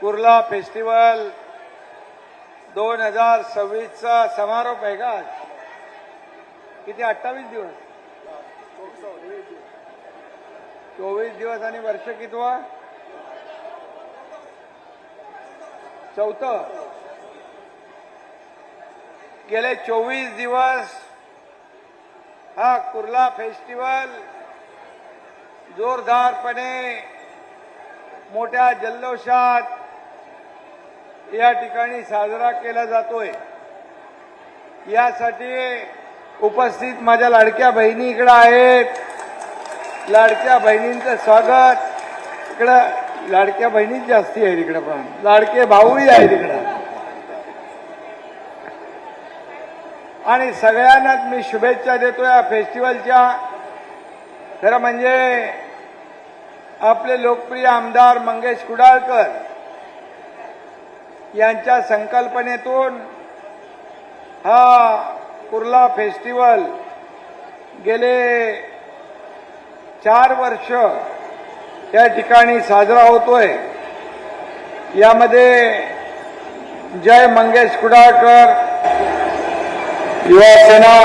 Kurla festival 2026चा समारोप आहे का? किती 28 दिवस 24 दिवस आणि वर्ष कितवा? चौथं. गेले 24 दिवस हा कुर्ला फेस्टिवल जोरदारपणे मोठ्या जल्लोषात या ठिकाणी साजरा केला जातोय. यासाठी उपस्थित माझ्या लाडक्या बहिणी इकडे आहेत. लाडक्या बहिणींचं स्वागत. इकडं लाडक्या बहिणीच जास्ती आहेत, इकडे पण लाडके भाऊही आहेत इकडे. आणि सगळ्यांनाच मी शुभेच्छा देतो या फेस्टिवलच्या. खरं म्हणजे आपले लोकप्रिय आमदार मंगेश कुडाळकर यांच्या संकल्पनेतून हा कुर्ला फेस्टिवल गेले 4 वर्ष या ठिकाणी साजरा होतोय. यामध्ये जय मंगेश कुडाळकर, युवासेना,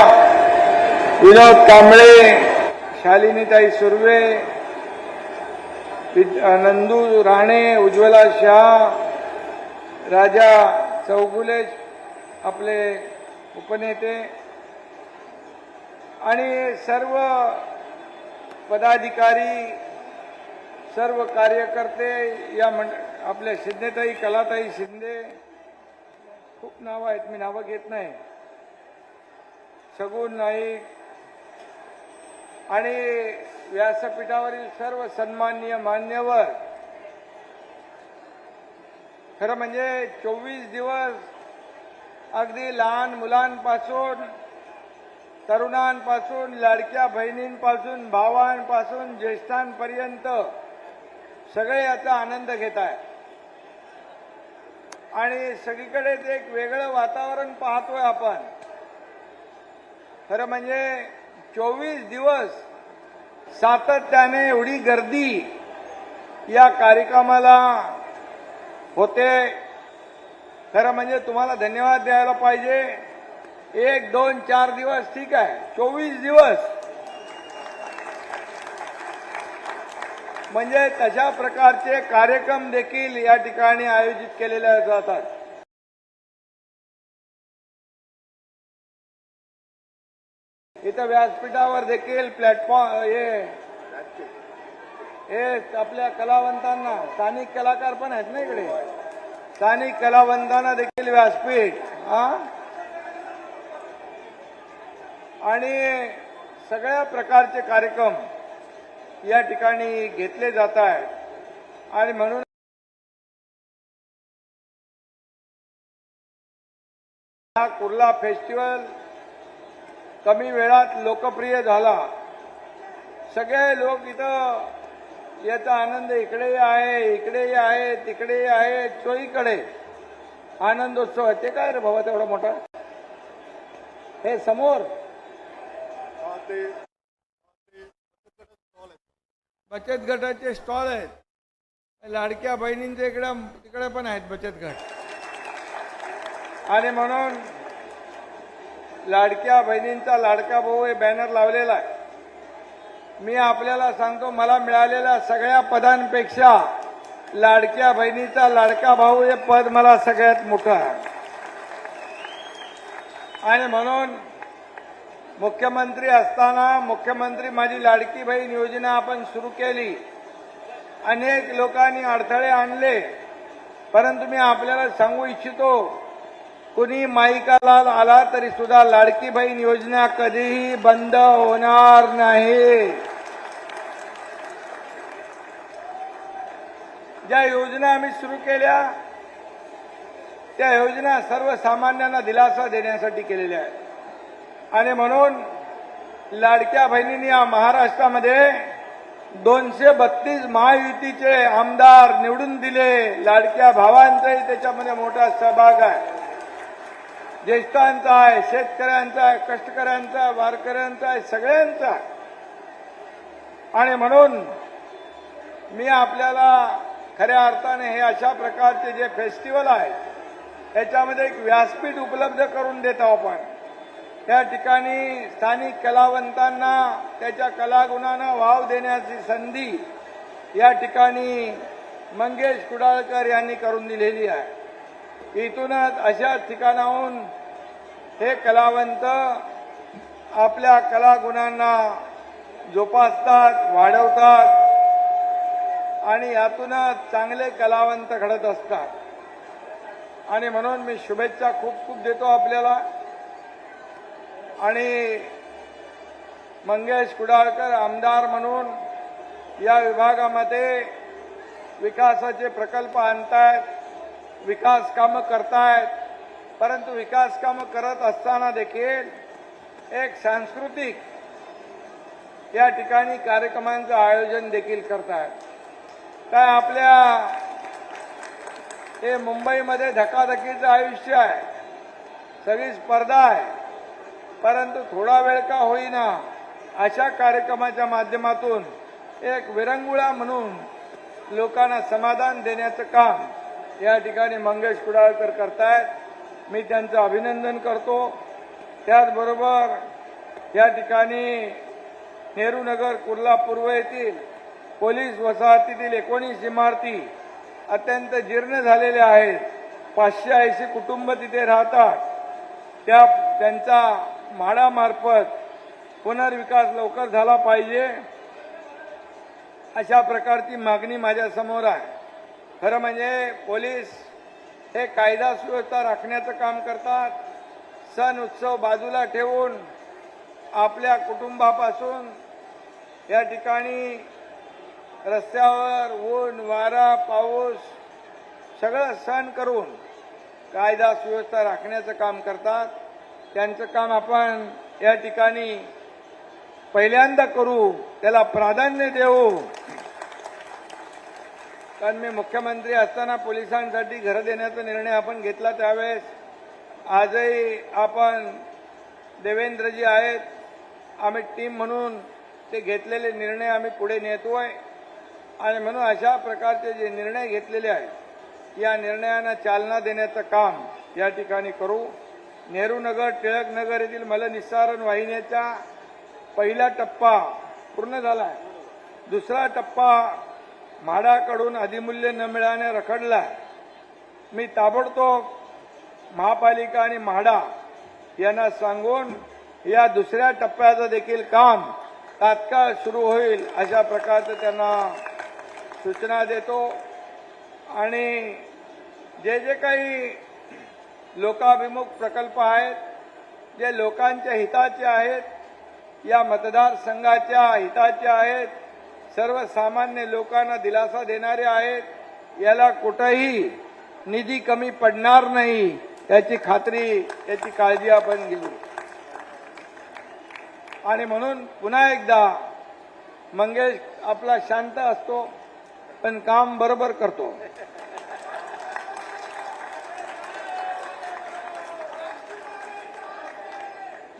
विनोद कांबळे, शालिनीताई सुर्वे, नंदू राणे, उज्ज्वला शाह, राजा चौगुले आपले उपनेते आणि सर्व पदाधिकारी, सर्व कार्यकर्ते या आपल्या शिंदेताई, कलाताई शिंदे, खूप नावं आहेत, मी नावं घेत नाही, शगुन नाईक आणि व्यासपीठावरील सर्व सन्माननीय मान्यवर. खरं म्हणजे 24 दिवस अगदी लहान मुलांपासून, तरुणांपासून, लाडक्या बहिणींपासून, भावांपासून, ज्येष्ठांपर्यंत सगळे याचा आनंद घेत आहेत. आणि सगळीकडेच एक वेगळं वातावरण पाहतोय आपण. खरं म्हणजे 24 दिवस सातत्याने एवढी गर्दी या कार्यक्रमाला होते. खरं म्हणजे तुम्हाला धन्यवाद द्यायला पाहिजे. 1, 2, 4 दिवस ठीक आहे, 24 दिवस म्हणजे तशा प्रकारचे कार्यक्रम देखील या ठिकाणी आयोजित केलेले जातात. इथं व्यासपीठावर देखील प्लॅटफॉर्म हे आपल्या कलावंतांना, स्थानिक कलाकार पण आहेत ना इकडे, स्थानिक कलावंतांना देखील व्यासपीठ आणि सगळ्या प्रकारचे कार्यक्रम या ठिकाणी घेतले जात आहेत. आणि म्हणून हा कुर्ला फेस्टिवल कमी वेळात लोकप्रिय झाला. सगळे लोक इथं याचा आनंद इकडेही आहे, इकडेही आहे, तिकडेही आहे, चोहीकडे आनंदोत्सव. ते काय रे भावा तेवढा मोठा? हे समोर बचत गटाचे स्टॉल आहेत. लाडक्या बहिणींचे तिकडे पण आहेत बचत गट. आणि म्हणून लाडक्या बहिणींचा लाडका भाऊ हे बॅनर लावलेला आहे. मी आपल्याला सांगतो, मला मिळालेल्या सगळ्या पदांपेक्षा लाडक्या बहिणीचा लाडका भाऊ हे पद मला सगळ्यात मोठं आहे. आणि म्हणून मुख्यमंत्री असताना मुख्यमंत्री माझी लाडकी बहीण योजना आपण सुरू केली. अनेक लोकांनी अडथळे आणले, परंतु मी आपल्याला सांगू इच्छितो, कुणी माईकाला आला तरी सुद्धा लाडकी बहीण योजना कधीही बंद होणार नाही. ज्या योजना आम्ही सुरू केल्या त्या योजना सर्वसामान्यांना दिलासा देण्यासाठी केलेल्या आहेत. आणि म्हणून लाडक्या बहिणींनी या महाराष्ट्रामध्ये 232 महायुतीचे आमदार निवडून दिले. लाडक्या भावांचाही त्याच्यामध्ये मोठा सहभाग आहे, ज्येष्ठांचा आहे, शेतकऱ्यांचा आहे, कष्टकऱ्यांचा आहे, वारकऱ्यांचा आहे, सगळ्यांचा आहे. आणि म्हणून मी आपल्याला खऱ्या अर्थाने हे अशा प्रकारचे जे फेस्टिवल आहे त्याच्यामध्ये एक व्यासपीठ उपलब्ध करून देतो आपण। त्या ठिकाणी स्थानिक कलावंतांना त्याच्या कलागुणांना वाव देण्याची संधी या ठिकाणी मंगेश कुडाळकर यांनी करून दिलेली आहे। इथूनच अशाच ठिकाणाहून हे कलावंत आपल्या कलागुणांना जोपासतात, वाढवतात आणि यातूनच चांगले कलावंत घडत असतात। आणि म्हणून मी शुभेच्छा खूप खूप देतो आपल्याला। आणि मंगेश कुडाळकर आमदार म्हणून या विभागामध्ये विकासाचे प्रकल्प आणतायत, विकास कामं करतायत, परंतु विकास कामं करत असताना देखील एक सांस्कृतिक या ठिकाणी कार्यक्रमांचं आयोजन देखील करतायत। काय आपल्या हे मुंबईमध्ये धकाधकीचं आयुष्य आहे, सगळी स्पर्धा आहे, परंतु थोडा वेळ का होईना अशा कार्यक्रमाच्या माध्यमातून एक विरंगुळा म्हणून लोकांना समाधान देण्याचं काम या ठिकाणी मंगेश कुडाळकर करतायत। मी त्यांचं अभिनंदन करतो। त्याचबरोबर या ठिकाणी नेहरू नगर कुर्ला पूर्व येथील पोलीस वसाहतीतील 19 इमारती अत्यंत जीर्ण झालेल्या आहेत। 580 कुटुंब तिथे राहतात। त्यांचा म्हाडामार्फत पुनर्विकास लवकर झाला पाहिजे अशा प्रकारची मागणी माझ्या समोर आहे। खरं म्हणजे पोलीस हे कायदा सुव्यवस्था राखण्याचं काम करतात। सण उत्सव बाजूला ठेवून आपल्या कुटुंबापासून या ठिकाणी रस्त्यावर ऊन वारा पाऊस सगळं सहन करून कायदा सुव्यवस्था राखण्याचं काम करतात। त्यांचं काम आपण या ठिकाणी पहिल्यांदा करू, त्याला प्राधान्य देऊ। कारण मी मुख्यमंत्री असताना पोलिसांसाठी घरं देण्याचा निर्णय आपण घेतला त्यावेळेस आजही आपण देवेंद्रजी आहेत, आम्ही टीम म्हणून ते घेतलेले निर्णय आम्ही पुढे नेतोय। आणि म्हणून अशा प्रकारचे जे निर्णय घेतलेले आहेत या निर्णयांना चालना देण्याचं काम या ठिकाणी करू। नेहरू नगर टिळक नगर येथील मलनिस्सारण वाहिन्याचा पहिला टप्पा पूर्ण झाला आहे। दुसरा टप्पा म्हाडाकडून अधिमूल्य न मिळाल्याने रखडला। मी ताबडतोब महापालिका आणि म्हाडा यांना सांगून या दुसऱ्या टप्प्याचं देखील काम तात्काळ सुरू होईल अशा प्रकारचं त्यांना सूचना देतो। आणि जे जे काही लोकाभिमुख प्रकल्प आहेत, जे लोकांच्या हिताचे आहेत, या मतदारसंघाच्या हिताचे आहेत, सर्वसामान्य लोकांना दिलासा देणारे आहेत, याला कुठेही निधी कमी पडणार नाही याची खात्री, याची काळजी आपण घेऊ। आणि म्हणून पुन्हा एकदा मंगेश आपला शांत असतो पण काम बरोबर करतो।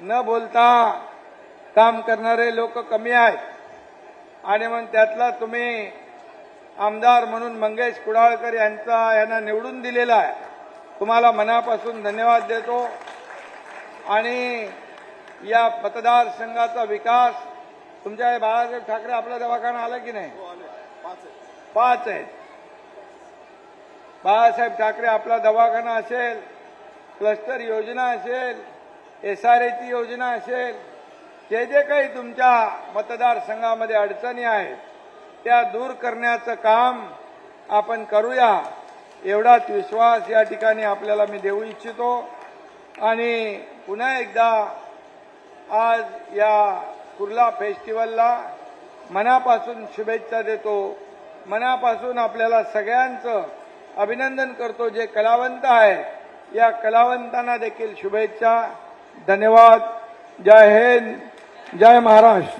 न बोलता काम करणारे लोक कमी आहेत। आणि म्हणून त्यातला तुम्ही आमदार म्हणून मंगेश कुडाळकर यांना निवडून दिलेला आहे, तुम्हाला मनापासून धन्यवाद देतो। आणि या मतदारसंघाचा विकास तुमच्या बाळासाहेब ठाकरे आपला दवाखाना आला की नाही? 5 आहेत। बाळासाहेब ठाकरे आपला दवाखाना असेल, क्लस्टर योजना असेल, SRAची योजना असेल, जे जे काही तुमच्या मतदारसंघामध्ये अडचणी आहेत त्या दूर करण्याचं काम आपण करूया एवढाच विश्वास या ठिकाणी आपल्याला मी देऊ इच्छितो। आणि पुन्हा एकदा आज या कुर्ला फेस्टिवलला मनापासून शुभेच्छा देतो, मनापासून आपल्याला सगळ्यांचं अभिनंदन करतो। जे कलावंत आहेत या कलावंतांना देखील शुभेच्छा। धन्यवाद। जय हिंद, जय महाराष्ट्र।